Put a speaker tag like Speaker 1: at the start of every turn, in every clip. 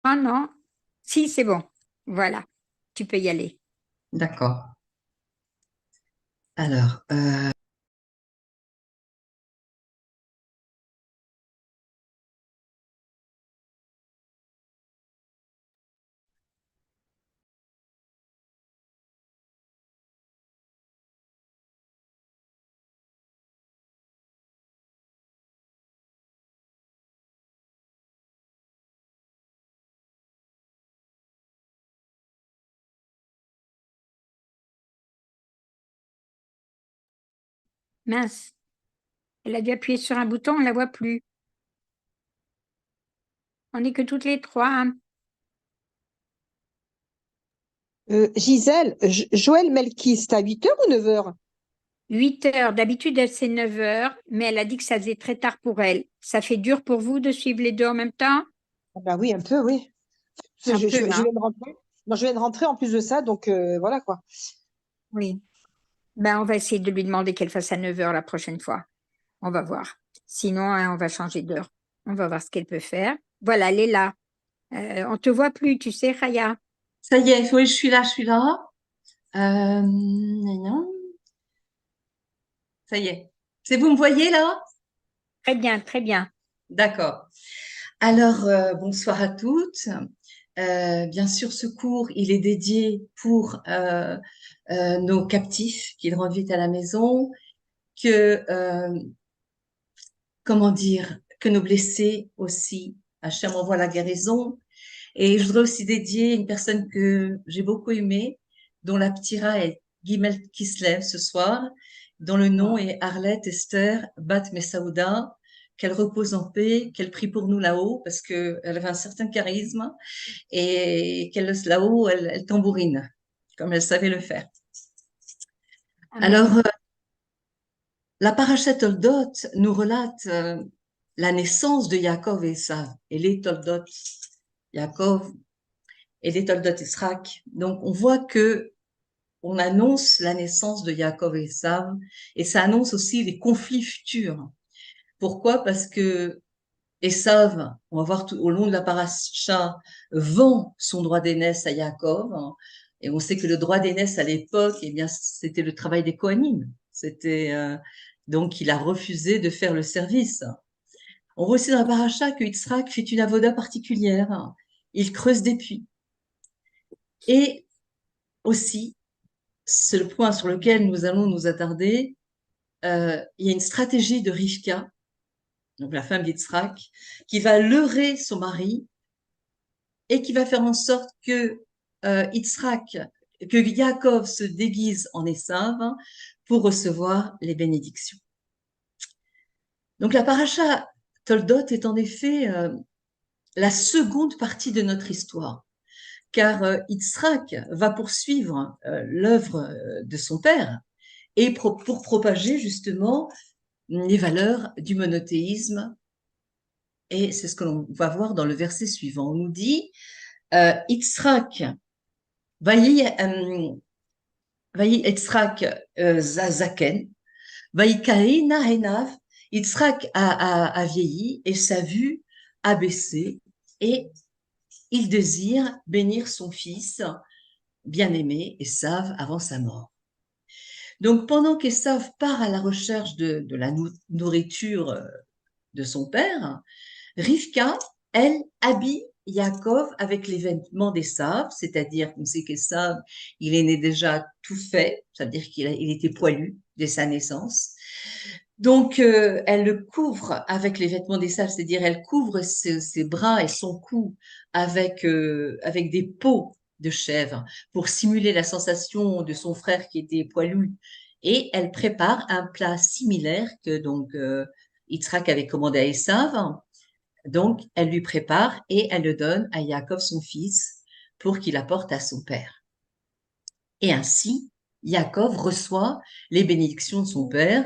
Speaker 1: Ah non, si, c'est bon. Voilà, tu peux y aller.
Speaker 2: D'accord. Alors,
Speaker 1: Mince, elle a dû appuyer sur un bouton, on ne la voit plus. On n'est que toutes les trois, hein.
Speaker 3: Gisèle, Joël Melki, c'est à 8 heures ou 9 heures?
Speaker 1: 8 heures, d'habitude elle c'est 9 heures, mais elle a dit que ça faisait très tard pour elle. Ça fait dur pour vous de suivre les deux en même temps?
Speaker 3: Ah bah oui, un peu, oui. Parce
Speaker 1: Un
Speaker 3: que
Speaker 1: peu,
Speaker 3: je
Speaker 1: hein?
Speaker 3: viens de rentrer. Non, je viens de rentrer en plus de ça, donc voilà quoi.
Speaker 1: Oui. Ben, on va essayer de lui demander qu'elle fasse à 9 heures la prochaine fois. On va voir. Sinon, hein, on va changer d'heure. On va voir ce qu'elle peut faire. Voilà, elle est là. On te voit plus, tu sais, Raya.
Speaker 2: ça y est, oui, je suis là, je suis là. Non, ça y est. C'est vous me voyez là?
Speaker 1: Très bien, très bien.
Speaker 2: D'accord. Alors, bonsoir à toutes. Bien sûr, ce cours, il est dédié pour nos captifs qu'ils rendent vite à la maison, que, comment dire, que nos blessés aussi. Hachem envoie la guérison. Et je voudrais aussi dédier une personne que j'ai beaucoup aimée, dont la ptira est Gimel Kislev ce soir, dont le nom est Arlette Esther Bat Messaouda, qu'elle repose en paix, qu'elle prie pour nous là-haut, parce qu'elle avait un certain charisme, et qu'elle là-haut, elle tambourine, comme elle savait le faire. Alors,
Speaker 1: Amen.
Speaker 2: la Parashat Toldot nous relate la naissance de Yaakov et Esav, et les Toldot, Yaakov et les Toldot Israq. Donc, on voit que on annonce la naissance de Yaakov et Esav, et ça annonce aussi les conflits futurs. Pourquoi? Parce que Esav, on va voir tout au long de la paracha, vend son droit d'aînesse à Yaakov, hein, et on sait que le droit d'aînesse à l'époque, eh bien, c'était le travail des Kohanim. C'était donc il a refusé de faire le service. On voit aussi dans la paracha que Yitzhak fait une avoda particulière. Il creuse des puits. Et aussi, c'est le point sur lequel nous allons nous attarder, il y a une stratégie de Rivka, donc la femme d'Yitzhak, qui va leurrer son mari et qui va faire en sorte que Yitzhak, que Yaakov se déguise en Esav pour recevoir les bénédictions. Donc la paracha Toldot est en effet la seconde partie de notre histoire, car Yitzhak va poursuivre l'œuvre de son père et pour propager justement les valeurs du monothéisme. Et c'est ce que l'on va voir dans le verset suivant. On nous dit, Yitzhak, vayi Yitzhak zazaken, vayi kaina henav, Yitzhak a vieilli et sa vue a baissé et il désire bénir son fils bien-aimé, Esav, avant sa mort. Donc pendant qu'Esav part à la recherche de la nourriture de son père, Rivka, elle, habille Yaakov avec les vêtements d'Esav, c'est-à-dire qu'on sait qu'Esav, il est né déjà tout fait, ça veut dire il était poilu dès sa naissance. Donc, elle le couvre avec les vêtements d'Esav, c'est-à-dire elle couvre ses bras et son cou avec des peaux de chèvre pour simuler la sensation de son frère qui était poilu. Et elle prépare un plat similaire que donc Yitzhak avait commandé à Esav. Donc, elle lui prépare et elle le donne à Yaakov, son fils, pour qu'il apporte à son père. Et ainsi, Yaakov reçoit les bénédictions de son père,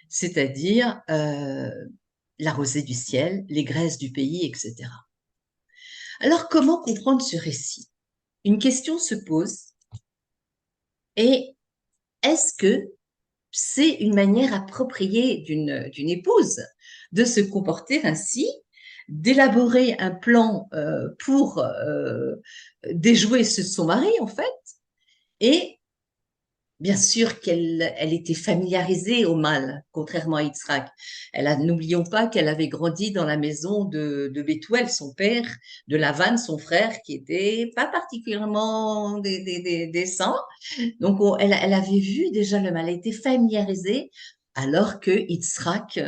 Speaker 2: c'est-à-dire la rosée du ciel, les graisses du pays, etc. Alors, comment comprendre ce récit? Une question se pose, et est-ce que c'est une manière appropriée d'une épouse de se comporter ainsi d'élaborer un plan pour déjouer son mari, en fait. Et bien sûr qu'elle était familiarisée au mal, contrairement à Yitzhak. N'oublions pas qu'elle avait grandi dans la maison de Bethuel, son père, de Lavan, son frère, qui était pas particulièrement des saints. Donc, elle avait vu déjà le mal, elle était familiarisée, alors que Yitzhak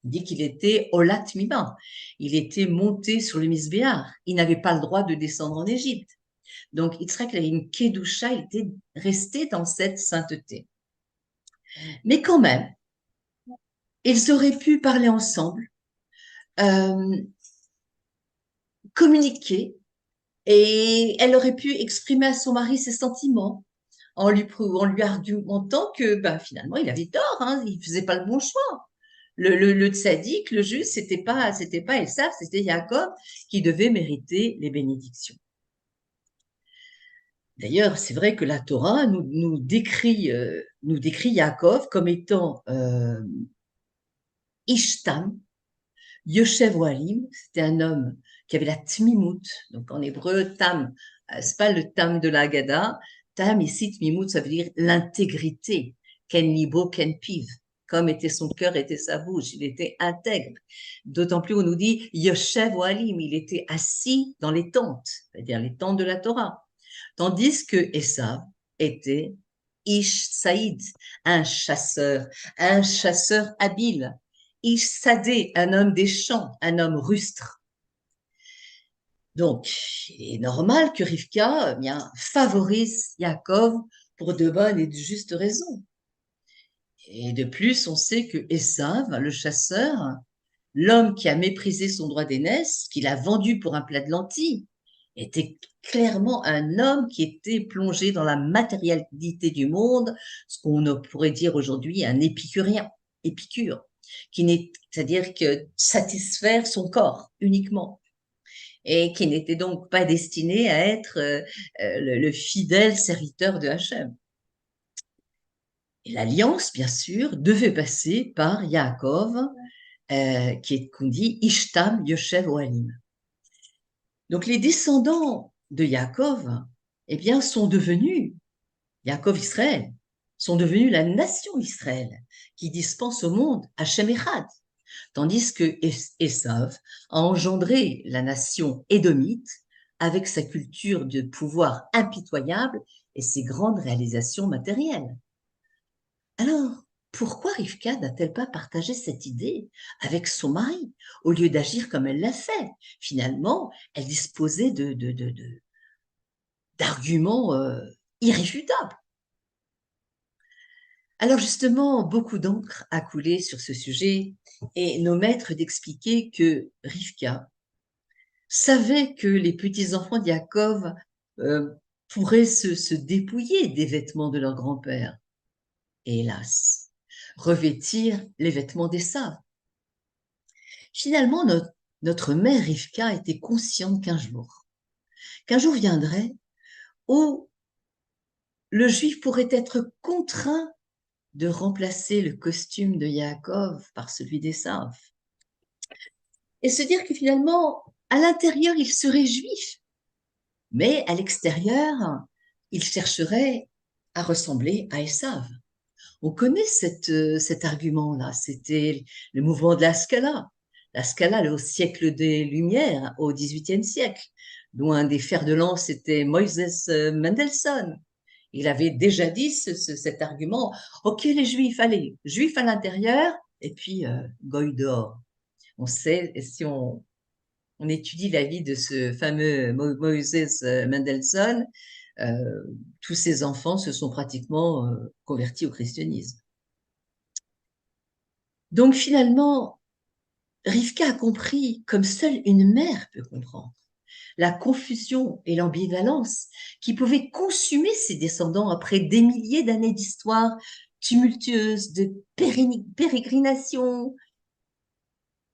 Speaker 2: dit qu'il était Olat Mima. Il était monté sur le Misbéar. Il n'avait pas le droit de descendre en Égypte. Donc, Yitzhak, il avait une kedusha, il était resté dans cette sainteté. Mais quand même, ils auraient pu parler ensemble, euh, communiquer, et elle aurait pu exprimer à son mari ses sentiments en lui argumentant que ben, finalement, il avait tort, hein, il faisait pas le bon choix. Le tzaddik, le juste, c'était pas Esav, c'était Yaakov qui devait mériter les bénédictions. D'ailleurs, c'est vrai que la Torah nous décrit Yaakov comme étant Ishtam, Yoshev Walim, c'était un homme qui avait la tmimout, donc en hébreu, tam, c'est pas le tam de la Haggadah, tam ici, tmimout, ça veut dire l'intégrité, ken libo, ken piv, comme était son cœur, était sa bouche, il était intègre. D'autant plus, on nous dit Yoshev Walim, il était assis dans les tentes, c'est-à-dire les tentes de la Torah. Tandis que Esav était Ish Saïd, un chasseur habile. Ish Sadé, un homme des champs, un homme rustre. Donc, il est normal que Rivka favorise Yaakov pour de bonnes et de justes raisons. Et de plus, on sait que Esav, le chasseur, l'homme qui a méprisé son droit d'aînesse, qu'il a vendu pour un plat de lentilles, était clairement un homme qui était plongé dans la matérialité du monde, ce qu'on pourrait dire aujourd'hui un épicurien, épicure, c'est-à-dire que satisfaire son corps uniquement, et qui n'était donc pas destiné à être le fidèle serviteur de Hachem. Et l'alliance, bien sûr, devait passer par Yaakov, qu'on dit Ishtam Yoshev Ohalim. Donc les descendants de Yaakov, eh bien, sont devenus, Yaakov Israël, sont devenus la nation Israël, qui dispense au monde Hachem Echad, tandis que Esav a engendré la nation édomite avec sa culture de pouvoir impitoyable et ses grandes réalisations matérielles. Alors, pourquoi Rivka n'a-t-elle pas partagé cette idée avec son mari au lieu d'agir comme elle l'a fait? Finalement, elle disposait d'arguments irréfutables. Alors justement, beaucoup d'encre a coulé sur ce sujet et nos maîtres d'expliquer que Rivka savait que les petits-enfants de Yaakov pourraient se dépouiller des vêtements de leur grand-père. Et hélas, revêtir les vêtements d'Ésav. Finalement, notre mère Rivka était consciente qu'un jour viendrait où le juif pourrait être contraint de remplacer le costume de Yaakov par celui d'Ésav. Et se dire que finalement, à l'intérieur, il serait juif, mais à l'extérieur, il chercherait à ressembler à Ésav. On connaît cet argument-là, c'était le mouvement de la Scala. La Scala, au siècle des Lumières, au XVIIIe siècle, dont un des fers de lance était Moses Mendelssohn. Il avait déjà dit cet argument, ok les Juifs, allez, Juifs à l'intérieur, et puis Goy dehors. On sait, si on étudie la vie de ce fameux Moses Mendelssohn, tous ses enfants se sont pratiquement convertis au christianisme. Donc finalement, Rivka a compris, comme seule une mère peut comprendre, la confusion et l'ambivalence qui pouvaient consumer ses descendants après des milliers d'années d'histoire tumultueuse, de pérégrination.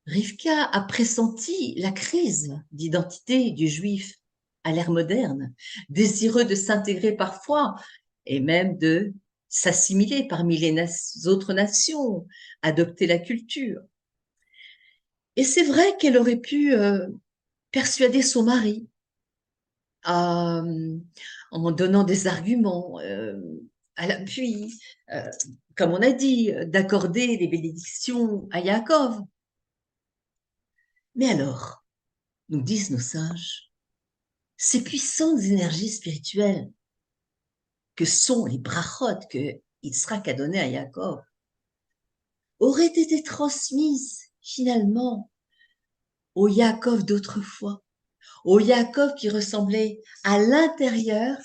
Speaker 2: Rivka a pressenti la crise d'identité du juif à l'ère moderne, désireux de s'intégrer parfois et même de s'assimiler parmi les autres nations, adopter la culture. Et c'est vrai qu'elle aurait pu persuader son mari en donnant des arguments à l'appui, comme on a dit, d'accorder les bénédictions à Yaakov. Mais alors, nous disent nos sages, ces puissantes énergies spirituelles que sont les brachot que Yitzhak a donné à Yaakov auraient été transmises finalement au Yaakov d'autrefois, au Yaakov qui ressemblait à l'intérieur,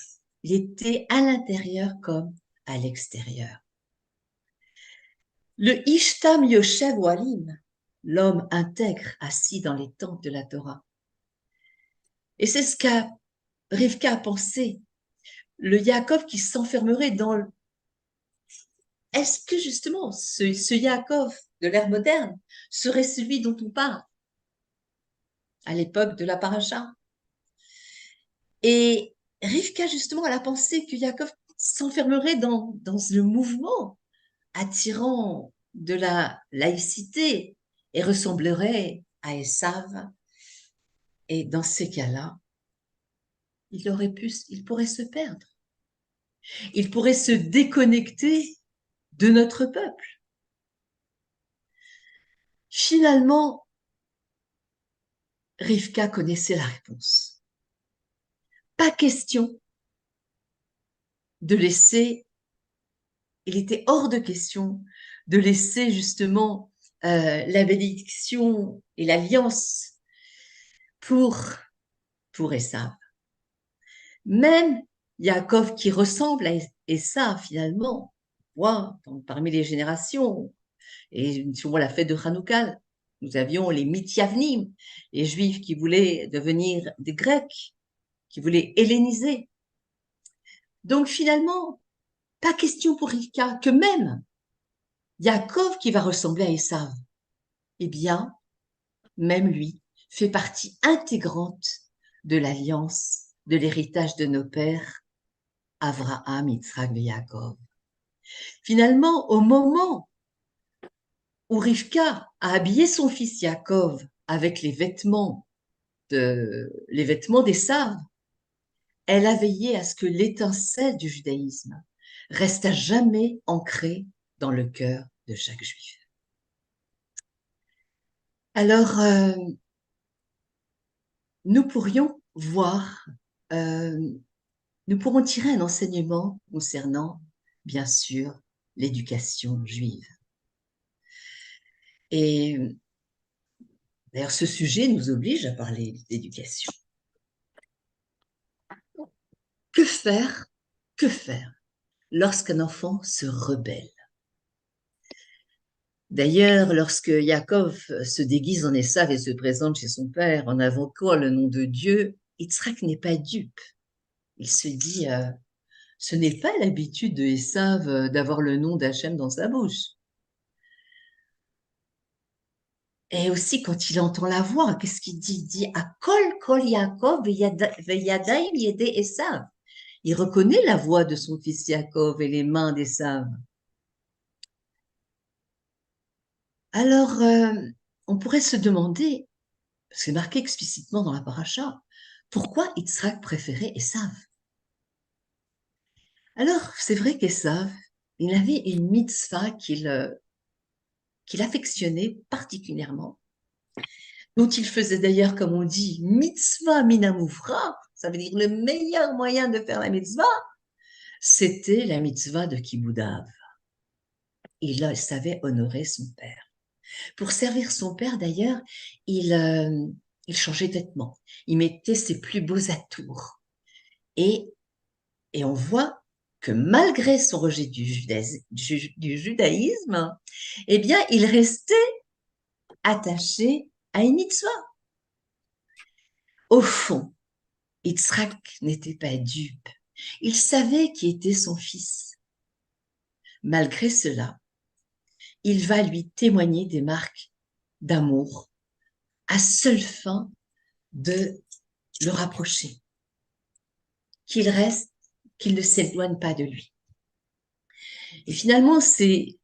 Speaker 2: il était à l'intérieur comme à l'extérieur. Le Ishtam Yoshev Walim, l'homme intègre assis dans les tentes de la Torah. Et c'est ce qu'a Rivka a pensé, le Yaakov qui s'enfermerait dans le... Est-ce que justement ce Yaakov de l'ère moderne serait celui dont on parle à l'époque de la paracha? Et Rivka, justement, elle a pensé que Yaakov s'enfermerait dans le mouvement attirant de la laïcité et ressemblerait à Esav. Et dans ces cas-là, il pourrait se perdre. Il pourrait se déconnecter de notre peuple. Finalement, Rivka connaissait la réponse. Pas question de laisser, il était hors de question de laisser justement la bénédiction et l'alliance pour Esav. Même Yaakov qui ressemble à Esav finalement, parmi les générations, et si on voit la fête de Hanouka, nous avions les Mityavnim, les Juifs qui voulaient devenir des Grecs, qui voulaient helléniser. Donc finalement, pas question pour Rivka que même Yaakov qui va ressembler à Esav, eh bien, même lui fait partie intégrante de l'alliance, de l'héritage de nos pères, Avraham, Yitzhak et Yaakov. Finalement, au moment où Rivka a habillé son fils Yaakov avec les vêtements d'Esav, elle a veillé à ce que l'étincelle du judaïsme reste à jamais ancrée dans le cœur de chaque juif. Alors, nous pourrions voir, nous pourrons tirer un enseignement concernant, bien sûr, l'éducation juive. Et d'ailleurs, ce sujet nous oblige à parler d'éducation. Que faire lorsqu'un enfant se rebelle? D'ailleurs, lorsque Yaakov se déguise en Esav et se présente chez son père en invoquant le nom de Dieu, Yitzhak n'est pas dupe. Il se dit, ce n'est pas l'habitude de Esav d'avoir le nom d'Hachem dans sa bouche. Et aussi, quand il entend la voix, qu'est-ce qu'il dit? Il dit, Akol kol Yaakov veyadaim yede Esav. Il reconnaît la voix de son fils Yaakov et les mains d'Esav. Alors, on pourrait se demander, c'est marqué explicitement dans la paracha, pourquoi Yitzhak préférait Esav? Alors, c'est vrai qu'Esav, il avait une mitzvah qu'il affectionnait particulièrement, dont il faisait d'ailleurs, comme on dit, mitzvah minamouvra, ça veut dire le meilleur moyen de faire la mitzvah, c'était la mitzvah de Kiboudav. Il savait honorer son père. Pour servir son père, d'ailleurs, il changeait de vêtements. Il mettait ses plus beaux atours. Et on voit que malgré son rejet du judaïsme, eh bien, il restait attaché à une mitzvah. Au fond, Yitzhak n'était pas dupe. Il savait qui était son fils. Malgré cela, il va lui témoigner des marques d'amour à seule fin de le rapprocher, qu'il ne s'éloigne pas de lui. Et finalement, c'est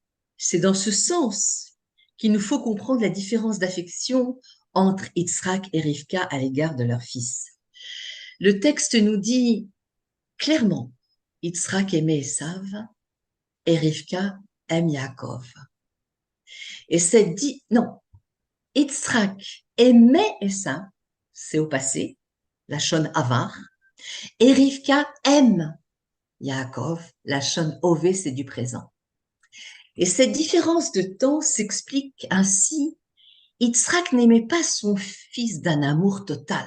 Speaker 2: dans ce sens qu'il nous faut comprendre la différence d'affection entre Yitzhak et Rivka à l'égard de leur fils. Le texte nous dit clairement, Yitzhak aimait Esav et Rivka aime Yaakov. Et c'est dit, non, Yitzhak aimait Esav, c'est au passé, la shon avar, et Rivka aime Yaakov, la shon ové, c'est du présent. Et cette différence de temps s'explique ainsi. Yitzhak n'aimait pas son fils d'un amour total.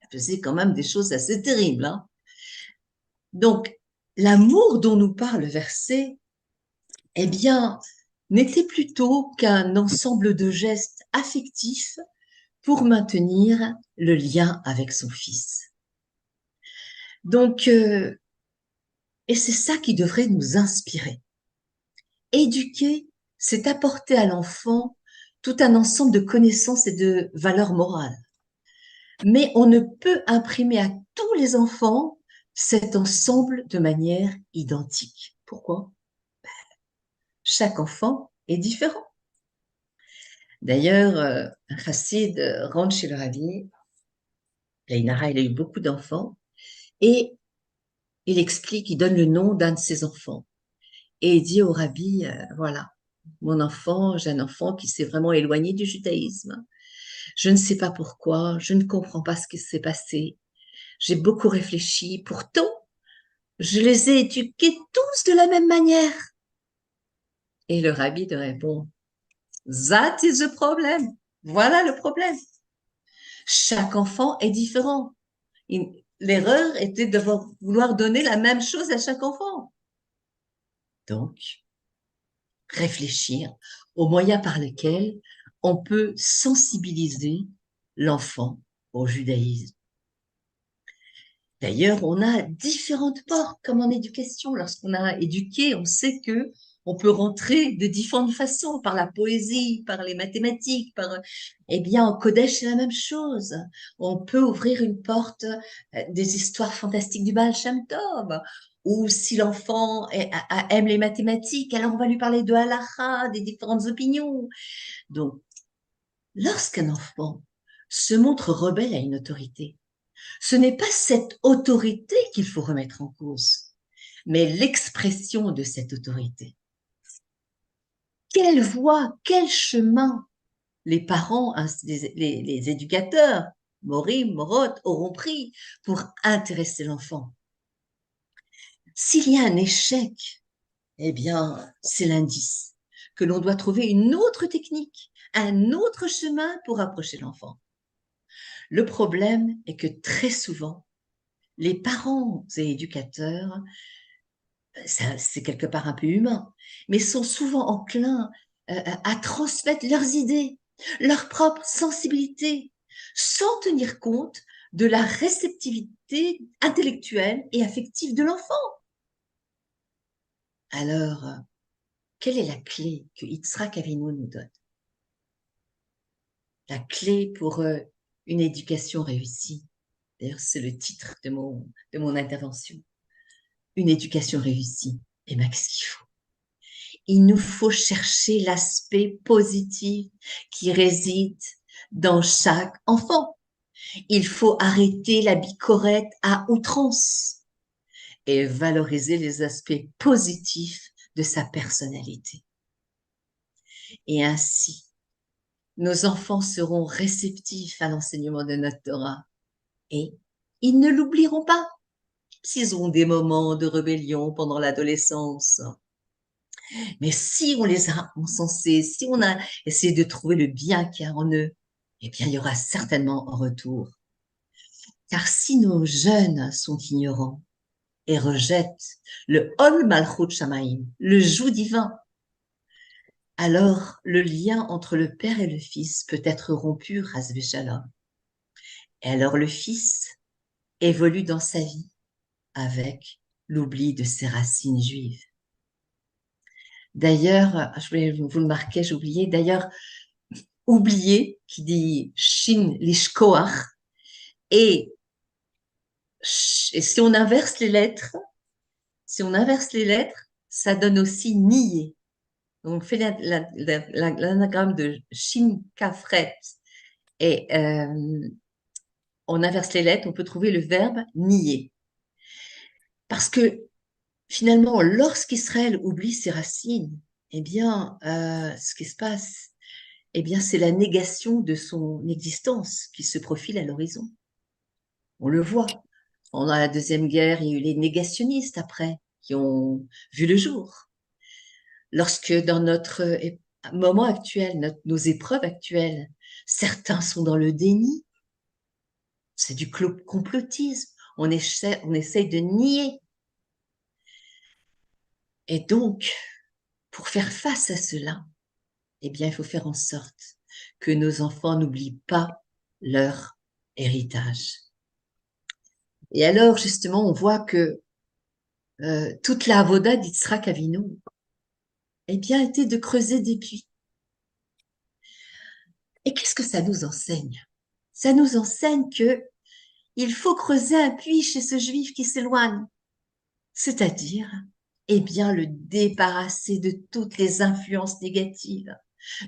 Speaker 2: Il faisait quand même des choses assez terribles. Hein. Donc, l'amour dont nous parle le verset, eh bien, n'était plutôt qu'un ensemble de gestes affectifs pour maintenir le lien avec son fils. Donc, et c'est ça qui devrait nous inspirer. Éduquer, c'est apporter à l'enfant tout un ensemble de connaissances et de valeurs morales. Mais on ne peut imprimer à tous les enfants cet ensemble de manière identique. Pourquoi? Chaque enfant est différent. D'ailleurs, un chassid rentre chez le rabbi, Laïnara, il a eu beaucoup d'enfants, et il explique, il donne le nom d'un de ses enfants. Et il dit au rabbi, voilà, mon enfant, j'ai un enfant qui s'est vraiment éloigné du judaïsme. Je ne sais pas pourquoi, je ne comprends pas ce qui s'est passé. J'ai beaucoup réfléchi, pourtant, je les ai éduqués tous de la même manière. Et le rabbi te répond, that is the problem. Voilà le problème. Chaque enfant est différent. L'erreur était de vouloir donner la même chose à chaque enfant. Donc, réfléchir aux moyens par lesquels on peut sensibiliser l'enfant au judaïsme. D'ailleurs, on a différentes portes, comme en éducation. Lorsqu'on a éduqué, on sait que on peut rentrer de différentes façons, par la poésie, par les mathématiques, eh bien, en Kodesh, c'est la même chose. On peut ouvrir une porte des histoires fantastiques du Baal Shem Tov. Ou si l'enfant aime les mathématiques, alors on va lui parler de halakha, des différentes opinions. Donc, lorsqu'un enfant se montre rebelle à une autorité, ce n'est pas cette autorité qu'il faut remettre en cause, mais l'expression de cette autorité. Quelle voie, quel chemin les parents, les éducateurs, Morim, Morot, auront pris pour intéresser l'enfant? S'il y a un échec, eh bien, c'est l'indice que l'on doit trouver une autre technique, un autre chemin pour approcher l'enfant. Le problème est que très souvent, les parents et éducateurs, c'est quelque part un peu humain, mais sont souvent enclins à transmettre leurs idées, leur propre sensibilité, sans tenir compte de la réceptivité intellectuelle et affective de l'enfant. Alors, quelle est la clé que Yitzhak Avinu nous donne? La clé pour une éducation réussie. D'ailleurs, c'est le titre de mon intervention. Une éducation réussie. Eh bien, qu'est-ce qu'il faut? Il nous faut chercher l'aspect positif qui réside dans chaque enfant. Il faut arrêter la bicorette à outrance et valoriser les aspects positifs de sa personnalité. Et ainsi, nos enfants seront réceptifs à l'enseignement de notre Torah et ils ne l'oublieront pas s'ils ont des moments de rébellion pendant l'adolescence. Mais si on les a encensés, si on a essayé de trouver le bien qu'il y a en eux, eh bien, il y aura certainement un retour. Car si nos jeunes sont ignorants et rejettent le Ol Malchut Shamaim, le joug divin, alors le lien entre le père et le fils peut être rompu, Chas v'Shalom. Et alors le fils évolue dans sa vie avec l'oubli de ses racines juives. D'ailleurs, je voulais vous le marquer, j'ai oublié, d'ailleurs, oublier, qui dit Shin Lishkoach, et si on inverse les lettres, ça donne aussi nier. on fait l'anagramme de Shin Kafret et on inverse les lettres, on peut trouver le verbe nier. Parce que finalement, lorsqu'Israël oublie ses racines, eh bien, ce qui se passe, eh bien, c'est la négation de son existence qui se profile à l'horizon. On le voit. Pendant la Deuxième Guerre, il y a eu les négationnistes après, qui ont vu le jour. Lorsque dans notre moment actuel, nos épreuves actuelles, certains sont dans le déni, c'est du complotisme, on essaye de nier. Et donc, pour faire face à cela, eh bien, il faut faire en sorte que nos enfants n'oublient pas leur héritage. Et alors, justement, on voit que toute la avoda d'Yitzhak Avinu, eh bien, était de creuser des puits. Et qu'est-ce que ça nous enseigne? Ça nous enseigne que il faut creuser un puits chez ce juif qui s'éloigne, c'est-à-dire, eh bien, le débarrasser de toutes les influences négatives,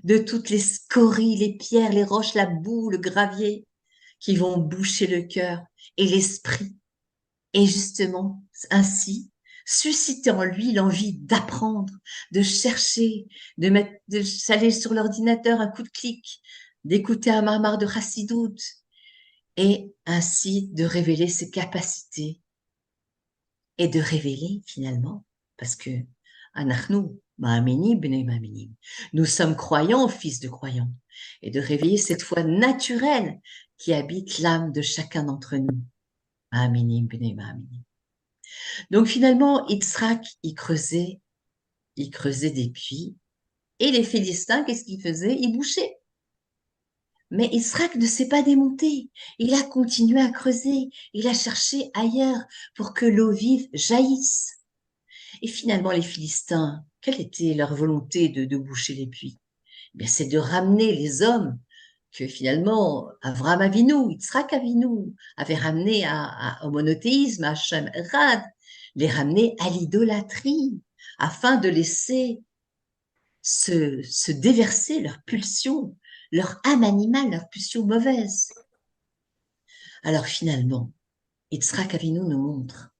Speaker 2: de toutes les scories, les pierres, les roches, la boue, le gravier, qui vont boucher le cœur et l'esprit. Et justement, ainsi, susciter en lui l'envie d'apprendre, de chercher, d'aller sur l'ordinateur un coup de clic, d'écouter un marmar de Chassidout, et ainsi de révéler ses capacités et de révéler finalement, parce que Anachnu, Ma'aminim, Bnei Ma'aminim, nous sommes croyants, fils de croyants, et de réveiller cette foi naturelle qui habite l'âme de chacun d'entre nous. Ma'aminim, Bnei Ma'aminim. Donc finalement, Yitzhak, il creusait des puits, et les Philistins, qu'est-ce qu'ils faisaient? Ils bouchaient. Mais Yitzhak ne s'est pas démonté. Il a continué à creuser. Il a cherché ailleurs pour que l'eau vive jaillisse. Et finalement, les Philistins, quelle était leur volonté de boucher les puits? Eh bien, c'est de ramener les hommes que finalement Avram Avinu, Yitzhak Avinu avait ramené au monothéisme, à Hashem Erad, les ramener à l'idolâtrie, afin de laisser se déverser leur pulsion, leur âme animale, leur pulsion mauvaise. Alors finalement, Yitzhak Avinu nous montre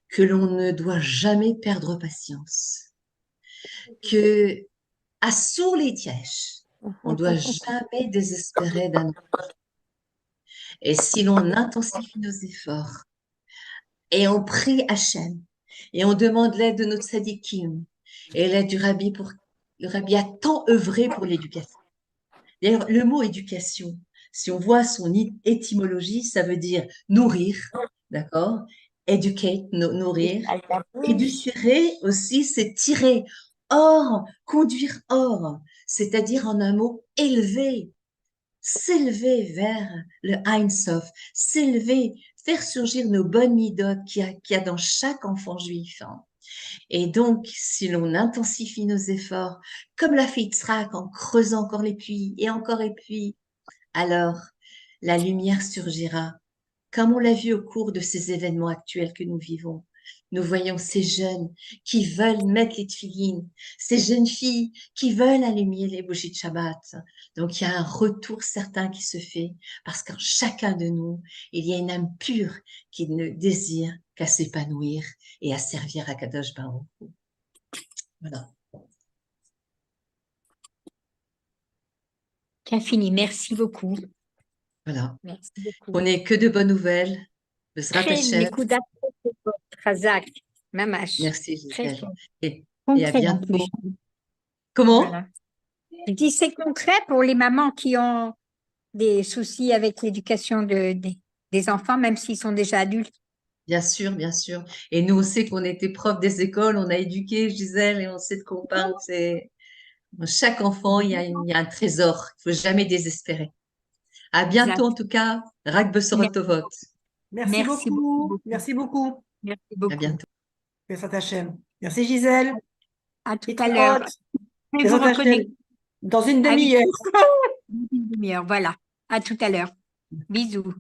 Speaker 2: que l'on ne doit jamais perdre patience, que Assur l'Etièche, on ne doit jamais désespérer d'un enfant. Et si l'on intensifie nos efforts et on prie Hachem et on demande l'aide de notre tzadikim et l'aide du rabbi le rabbi a tant œuvré pour l'éducation. D'ailleurs, le mot éducation, si on voit son étymologie, ça veut dire nourrir, d'accord? Educate, nourrir. Éduquer aussi, c'est tirer hors, conduire hors, c'est-à-dire en un mot, élever, s'élever vers le Ein Sof, s'élever, faire surgir nos bonnes midotes qu'il y a dans chaque enfant juif. Et donc, si l'on intensifie nos efforts, comme l'a fait Yitzhak en creusant encore les puits et puits, alors la lumière surgira. Comme on l'a vu au cours de ces événements actuels que nous vivons, nous voyons ces jeunes qui veulent mettre les tefilines, ces jeunes filles qui veulent allumer les bougies de Shabbat. Donc, il y a un retour certain qui se fait parce qu'en chacun de nous, il y a une âme pure qui ne désire qu'à s'épanouir et à servir à Kadosh Baruch Hu. Voilà.
Speaker 1: Bien fini, merci beaucoup.
Speaker 2: Voilà.
Speaker 1: Merci beaucoup.
Speaker 2: On n'est que de bonnes nouvelles. Bezrat
Speaker 1: Très
Speaker 2: Hashem.
Speaker 1: Nekudat Razak, Mamash.
Speaker 2: Merci
Speaker 1: Très
Speaker 2: Gisèle. Et à
Speaker 1: concret en
Speaker 2: bientôt.
Speaker 1: plus.
Speaker 2: Comment?
Speaker 1: Voilà. Je dis c'est concret pour les mamans qui ont des soucis avec l'éducation des enfants, même s'ils sont déjà adultes.
Speaker 2: Bien sûr, bien sûr. Et nous, on sait qu'on était prof des écoles, on a éduqué Gisèle et on sait de quoi on parle. Chaque enfant, il y a un trésor. Il ne faut jamais désespérer. À bientôt, en tout cas. Rak Besorotovot.
Speaker 4: Merci
Speaker 1: Merci
Speaker 4: beaucoup.
Speaker 1: beaucoup.
Speaker 4: Merci beaucoup.
Speaker 1: Merci
Speaker 2: À
Speaker 1: beaucoup.
Speaker 2: bientôt.
Speaker 4: Bezrat Hashem. Merci Gisèle.
Speaker 1: À tout à l'heure.
Speaker 4: Yitzhak.
Speaker 1: Je vais vous
Speaker 4: Bezrat Hashem.
Speaker 1: reconnecter
Speaker 4: Dans une
Speaker 1: Ah oui.
Speaker 4: demi-heure.
Speaker 1: dans une demi-heure. Voilà. À tout à l'heure. Bisous.